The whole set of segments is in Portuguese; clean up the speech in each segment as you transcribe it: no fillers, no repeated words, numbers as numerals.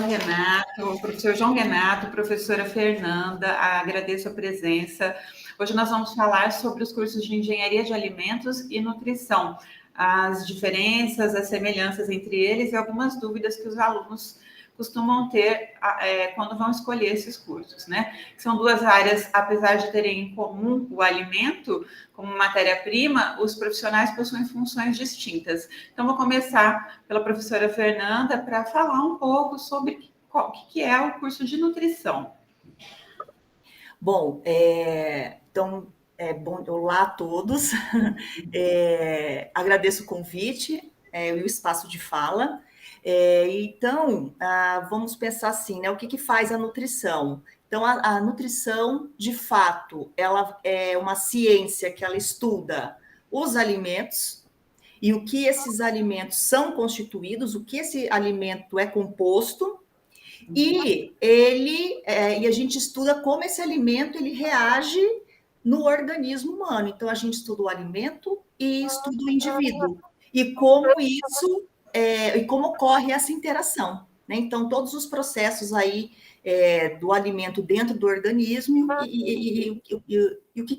Renato, professor João Renato, professora Fernanda, agradeço a presença. Hoje nós vamos falar sobre os cursos de Engenharia de Alimentos e Nutrição, as diferenças, as semelhanças entre eles e algumas dúvidas que os alunos costumam ter quando vão escolher esses cursos, né? São duas áreas, apesar de terem em comum o alimento como matéria-prima, os profissionais possuem funções distintas. Então, vou começar pela professora Fernanda para falar um pouco sobre o que é o curso de nutrição. Bom, então, bom, olá a todos. Agradeço o convite e o espaço de fala. Então, vamos pensar assim, né? O que faz a nutrição? Então, a nutrição, de fato, ela é uma ciência que ela estuda os alimentos e o que esses alimentos são constituídos, o que esse alimento é composto, e a gente estuda como esse alimento ele reage no organismo humano. Então, a gente estuda o alimento e estuda o indivíduo. E como isso, e como ocorre essa interação. Né? Então, todos os processos aí do alimento dentro do organismo e o que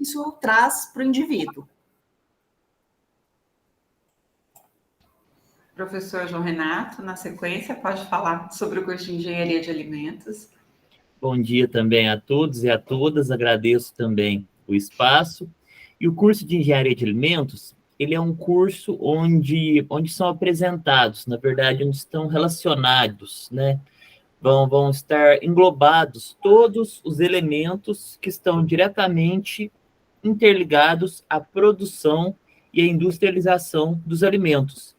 isso traz para o indivíduo. Professor João Renato, na sequência, pode falar sobre o curso de Engenharia de Alimentos. Bom dia também a todos e a todas, agradeço também o espaço. E o curso de Engenharia de Alimentos, ele é um curso onde são apresentados, na verdade, onde estão relacionados, né? Vão estar englobados todos os elementos que estão diretamente interligados à produção e à industrialização dos alimentos.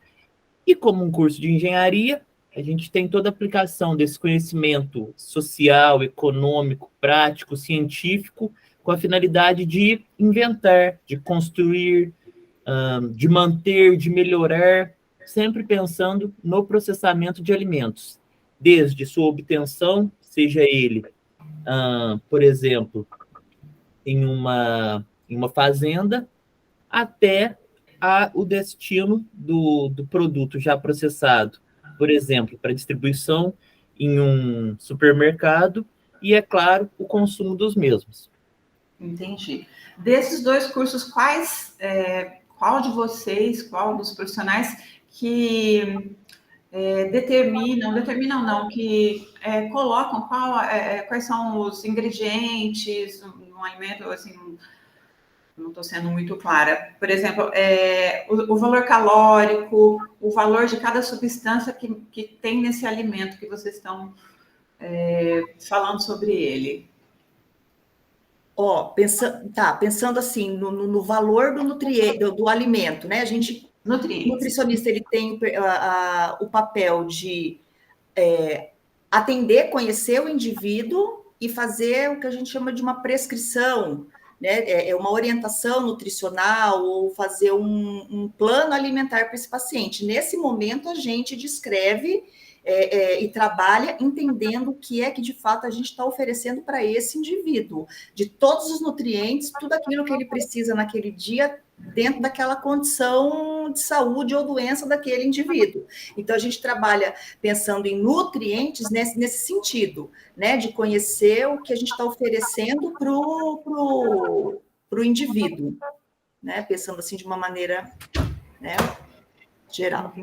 E como um curso de engenharia, a gente tem toda a aplicação desse conhecimento social, econômico, prático, científico, com a finalidade de inventar, de construir, de manter, de melhorar, sempre pensando no processamento de alimentos, desde sua obtenção, seja ele, por exemplo, em uma fazenda, até o destino do produto já processado, por exemplo, para distribuição em um supermercado e, é claro, o consumo dos mesmos. Entendi. Desses dois cursos, qual de vocês, qual dos profissionais que colocam quais são os ingredientes no alimento, assim, não estou sendo muito clara. Por exemplo, o valor calórico, o valor de cada substância que tem nesse alimento que vocês estão falando sobre ele. Pensando assim no valor do nutriente, do alimento, né? O nutricionista ele tem o papel de atender, conhecer o indivíduo e fazer o que a gente chama de uma prescrição, né? Uma orientação nutricional ou fazer um plano alimentar para esse paciente. Nesse momento, a gente descreve e trabalha entendendo o que é que, de fato, a gente está oferecendo para esse indivíduo, de todos os nutrientes, tudo aquilo que ele precisa naquele dia, dentro daquela condição de saúde ou doença daquele indivíduo. Então, a gente trabalha pensando em nutrientes nesse sentido, né, de conhecer o que a gente está oferecendo para o indivíduo, né, pensando assim de uma maneira, né, geral.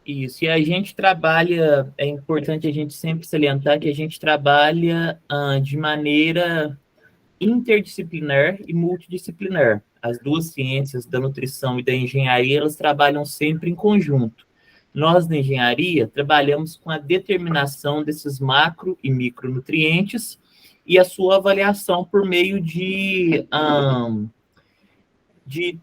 Isso, e a gente trabalha, é importante a gente sempre salientar que a gente trabalha de maneira interdisciplinar e multidisciplinar. As duas ciências, da nutrição e da engenharia, elas trabalham sempre em conjunto. Nós, na engenharia, trabalhamos com a determinação desses macro e micronutrientes e a sua avaliação por meio de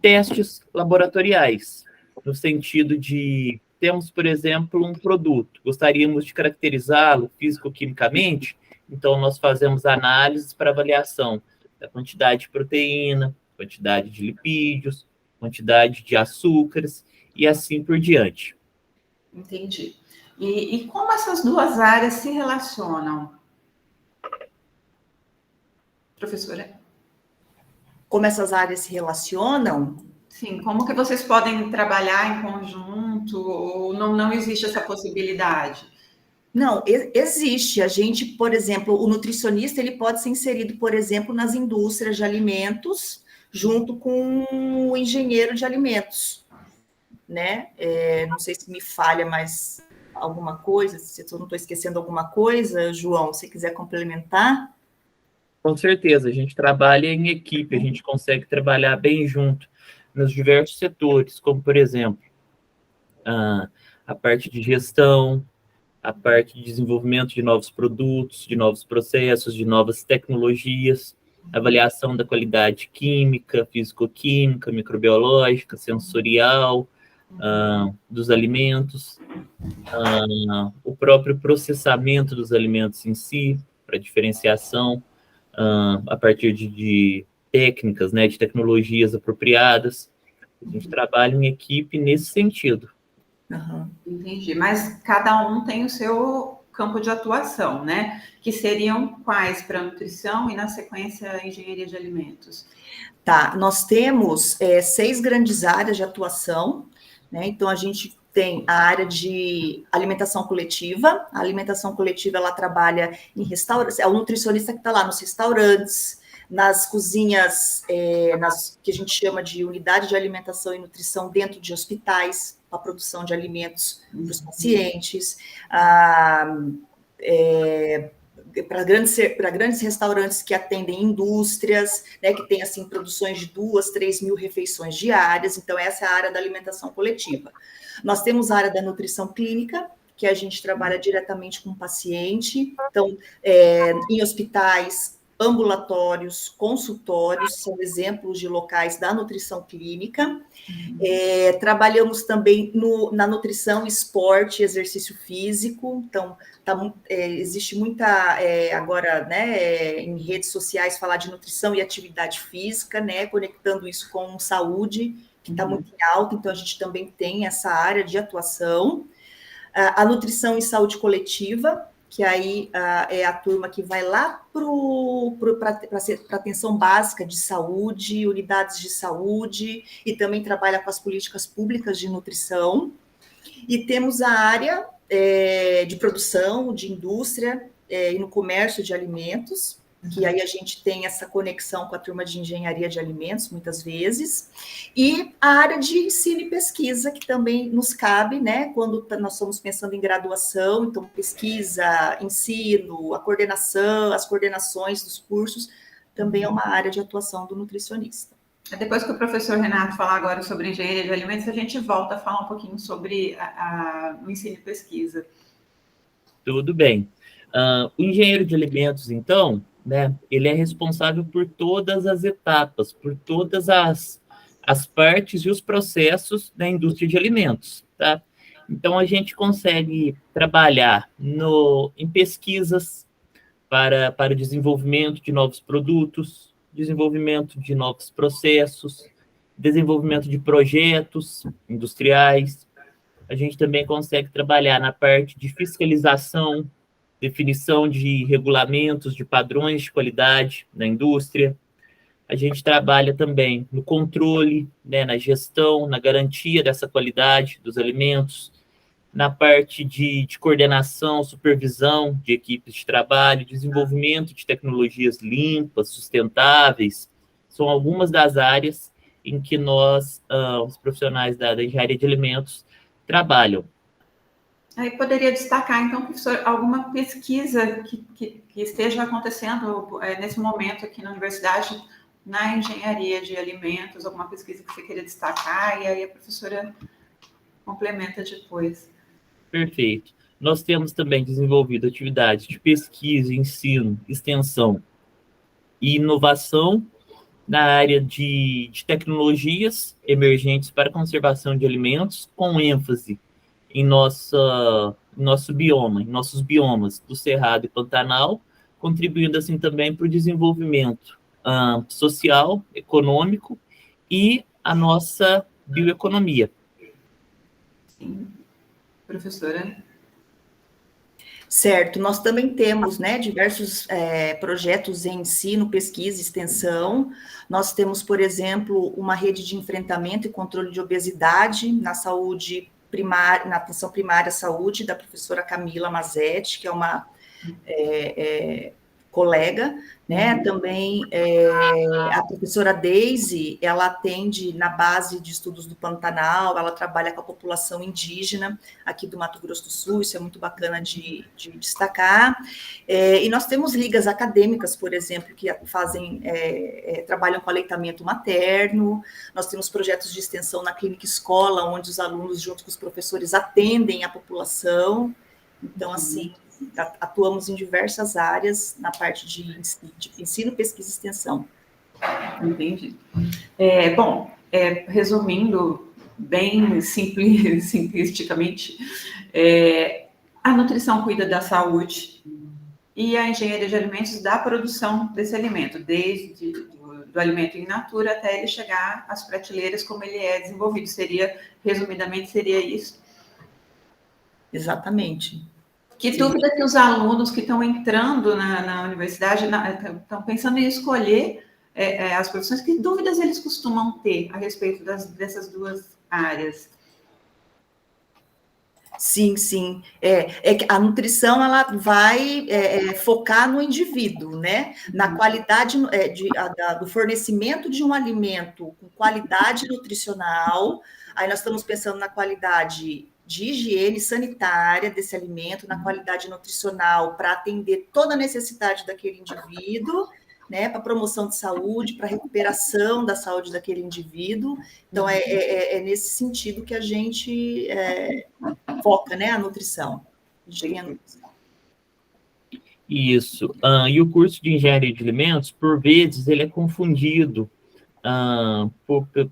testes laboratoriais, no sentido de temos, por exemplo, um produto, gostaríamos de caracterizá-lo físico-quimicamente, então nós fazemos análises para avaliação da quantidade de proteína, quantidade de lipídios, quantidade de açúcares e assim por diante. Entendi. E como essas duas áreas se relacionam? Professora? Como essas áreas se relacionam? Sim, como que vocês podem trabalhar em conjunto? junto, ou não existe essa possibilidade? Não, existe. A gente, por exemplo, o nutricionista, ele pode ser inserido, por exemplo, nas indústrias de alimentos, junto com o engenheiro de alimentos, né? Não sei se me falha mais alguma coisa, se eu não estou esquecendo alguma coisa, João, se quiser complementar. Com certeza, a gente trabalha em equipe, a gente consegue trabalhar bem junto nos diversos setores, como, por exemplo, a parte de gestão, a parte de desenvolvimento de novos produtos, de novos processos, de novas tecnologias, avaliação da qualidade química, físico-química, microbiológica, sensorial, dos alimentos, o próprio processamento dos alimentos em si, para diferenciação, a partir de técnicas, né, de tecnologias apropriadas. A gente trabalha em equipe nesse sentido. Uhum. Entendi, mas cada um tem o seu campo de atuação, né? Que seriam quais para nutrição e, na sequência, engenharia de alimentos? Tá, nós temos 6 grandes áreas de atuação, né? Então, a gente tem a área de alimentação coletiva. A alimentação coletiva, ela trabalha em restaurantes, é o nutricionista que está lá nos restaurantes, nas cozinhas, que a gente chama de unidade de alimentação e nutrição dentro de hospitais, a produção de alimentos para os pacientes, para grandes restaurantes que atendem indústrias, né, que tem assim produções de 2, 3 mil refeições diárias. Então, essa é a área da alimentação coletiva. Nós temos a área da nutrição clínica, que a gente trabalha diretamente com o paciente. Então, em hospitais, ambulatórios, consultórios, são exemplos de locais da nutrição clínica. Trabalhamos também na nutrição, esporte, exercício físico. Então, existe muita, agora, né, em redes sociais, falar de nutrição e atividade física, né, conectando isso com saúde, que está muito em alta. Então, a gente também tem essa área de atuação. A nutrição e saúde coletiva, que aí é a turma que vai lá para a atenção básica de saúde, unidades de saúde, e também trabalha com as políticas públicas de nutrição. E temos a área de produção, de indústria e no comércio de alimentos, que aí a gente tem essa conexão com a turma de engenharia de alimentos, muitas vezes, e a área de ensino e pesquisa, que também nos cabe, né, quando nós estamos pensando em graduação. Então, pesquisa, ensino, a coordenação, as coordenações dos cursos, também é uma área de atuação do nutricionista. Depois que o professor Renato falar agora sobre engenharia de alimentos, a gente volta a falar um pouquinho sobre o ensino e pesquisa. Tudo bem. O engenheiro de alimentos, então, né, ele é responsável por todas as etapas, por todas as partes e os processos da indústria de alimentos, tá? Então, a gente consegue trabalhar em pesquisas para o desenvolvimento de novos produtos, desenvolvimento de novos processos, desenvolvimento de projetos industriais. A gente também consegue trabalhar na parte de fiscalização, definição de regulamentos, de padrões de qualidade na indústria. A gente trabalha também no controle, né, na gestão, na garantia dessa qualidade dos alimentos, na parte de coordenação, supervisão de equipes de trabalho, desenvolvimento de tecnologias limpas, sustentáveis. São algumas das áreas em que nós, os profissionais da engenharia de alimentos, trabalham. Aí poderia destacar, então, professor, alguma pesquisa que esteja acontecendo nesse momento aqui na universidade, na engenharia de alimentos, alguma pesquisa que você queria destacar, e aí a professora complementa depois. Perfeito. Nós temos também desenvolvido atividades de pesquisa, ensino, extensão e inovação na área de tecnologias emergentes para conservação de alimentos, com ênfase em nosso bioma, em nossos biomas do Cerrado e Pantanal, contribuindo assim também para o desenvolvimento social, econômico e a nossa bioeconomia. Sim. Professora? Certo, nós também temos, né, diversos projetos em ensino, pesquisa e extensão. Nós temos, por exemplo, uma rede de enfrentamento e controle de obesidade na saúde primária, na atenção primária à saúde, da professora Camila Mazetti, que é uma colega, né? Também a professora Deise, ela atende na base de estudos do Pantanal, ela trabalha com a população indígena aqui do Mato Grosso do Sul, isso é muito bacana de destacar. E nós temos ligas acadêmicas, por exemplo, que fazem, trabalham com aleitamento materno, nós temos projetos de extensão na clínica escola, onde os alunos, junto com os professores, atendem a população. Então, assim, atuamos em diversas áreas na parte de ensino, pesquisa e extensão. Entendi. Bom, resumindo bem simplisticamente, a nutrição cuida da saúde e a engenharia de alimentos da produção desse alimento, desde do alimento in natura até ele chegar às prateleiras como ele é desenvolvido. Resumidamente, seria isso? Exatamente. Que dúvida que os alunos que estão entrando na universidade estão pensando em escolher as profissões, que dúvidas eles costumam ter a respeito dessas duas áreas? Sim, sim. É que a nutrição ela vai focar no indivíduo, né? Na qualidade do fornecimento de um alimento com qualidade nutricional. Aí nós estamos pensando na qualidade de higiene sanitária desse alimento, na qualidade nutricional para atender toda a necessidade daquele indivíduo, né, para promoção de saúde, para recuperação da saúde daquele indivíduo. Então, é nesse sentido que a gente foca, né, a nutrição. Isso. E o curso de engenharia de alimentos, por vezes, ele é confundido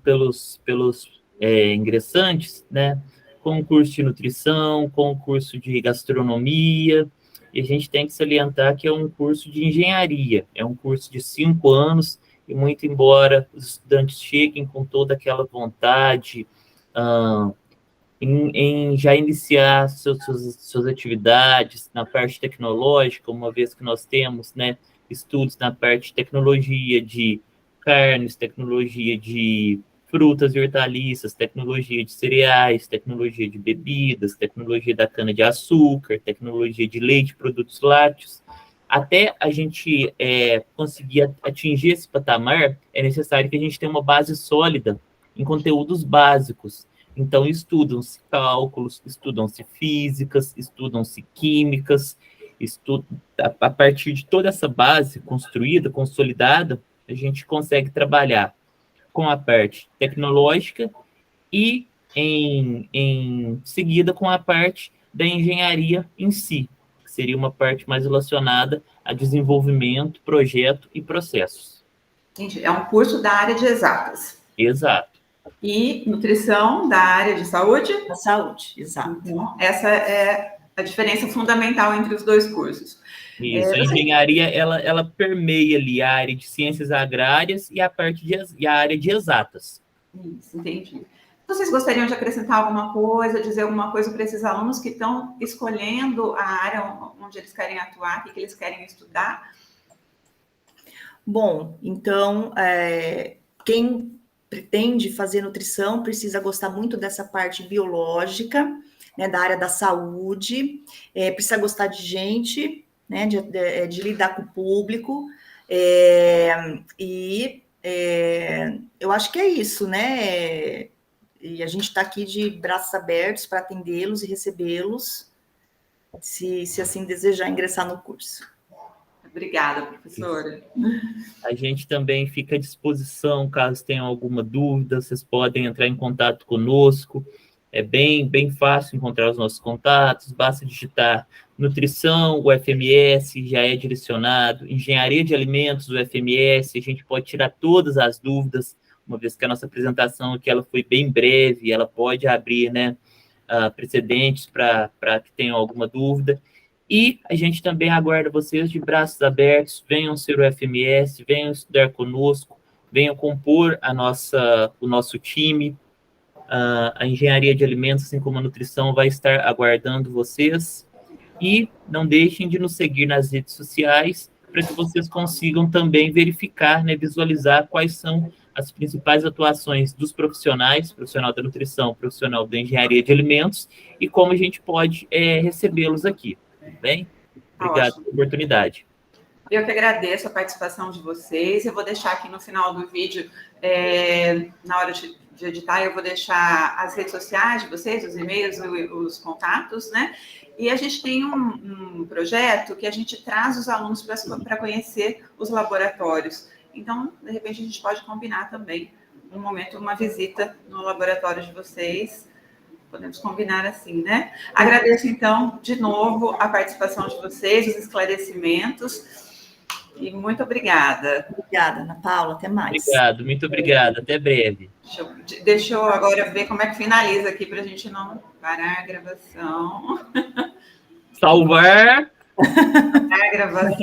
pelos ingressantes, né, com o curso de nutrição, com o curso de gastronomia, e a gente tem que salientar que é um curso de engenharia, é um curso de 5 anos, e muito embora os estudantes cheguem com toda aquela vontade em já iniciar suas atividades na parte tecnológica, uma vez que nós temos, né, estudos na parte de tecnologia de carnes, tecnologia de frutas e hortaliças, tecnologia de cereais, tecnologia de bebidas, tecnologia da cana-de-açúcar, tecnologia de leite, produtos lácteos. Até a gente conseguir atingir esse patamar, é necessário que a gente tenha uma base sólida em conteúdos básicos. Então, estudam-se cálculos, estudam-se físicas, estudam-se químicas, a partir de toda essa base construída, consolidada, a gente consegue trabalhar com a parte tecnológica e, em seguida, com a parte da engenharia em si, que seria uma parte mais relacionada a desenvolvimento, projeto e processos. Entendi. É um curso da área de exatas. Exato. E nutrição da área de saúde? Da saúde, exato. Então, essa é a diferença fundamental entre os dois cursos. Isso, a engenharia, ela permeia ali a área de ciências agrárias e a área de exatas. Isso, entendi. Vocês gostariam de acrescentar alguma coisa, dizer alguma coisa para esses alunos que estão escolhendo a área onde eles querem atuar, o que eles querem estudar? Bom, então, quem pretende fazer nutrição precisa gostar muito dessa parte biológica, né, da área da saúde, precisa gostar de gente, né, de lidar com o público, eu acho que é isso, né? E a gente está aqui de braços abertos para atendê-los e recebê-los, se assim desejar ingressar no curso. Obrigada, professora. A gente também fica à disposição, caso tenham alguma dúvida, vocês podem entrar em contato conosco. É bem fácil encontrar os nossos contatos, basta digitar nutrição, UFMS, já é direcionado, engenharia de alimentos, UFMS, a gente pode tirar todas as dúvidas, uma vez que a nossa apresentação aqui ela foi bem breve, ela pode abrir, né, precedentes para que tenham alguma dúvida. E a gente também aguarda vocês de braços abertos, venham ser o UFMS, venham estudar conosco, venham compor o nosso time. A engenharia de alimentos, assim como a nutrição, vai estar aguardando vocês. E não deixem de nos seguir nas redes sociais para que vocês consigam também verificar, né, visualizar quais são as principais atuações dos profissionais, profissional da nutrição, profissional da engenharia de alimentos, e como a gente pode recebê-los aqui. Tudo bem? Obrigado pela oportunidade. Eu que agradeço a participação de vocês. Eu vou deixar aqui no final do vídeo, na hora de editar, eu vou deixar as redes sociais de vocês, os e-mails, os contatos, né? E a gente tem um projeto que a gente traz os alunos para conhecer os laboratórios. Então, de repente, a gente pode combinar também um momento, uma visita no laboratório de vocês. Podemos combinar assim, né? Agradeço, então, de novo, a participação de vocês, os esclarecimentos. E muito obrigada. Obrigada, Ana Paula. Até mais. Obrigado, muito obrigado. Até breve. Deixa eu agora ver como é que finaliza aqui para a gente não parar a gravação. Salvar. A gravação.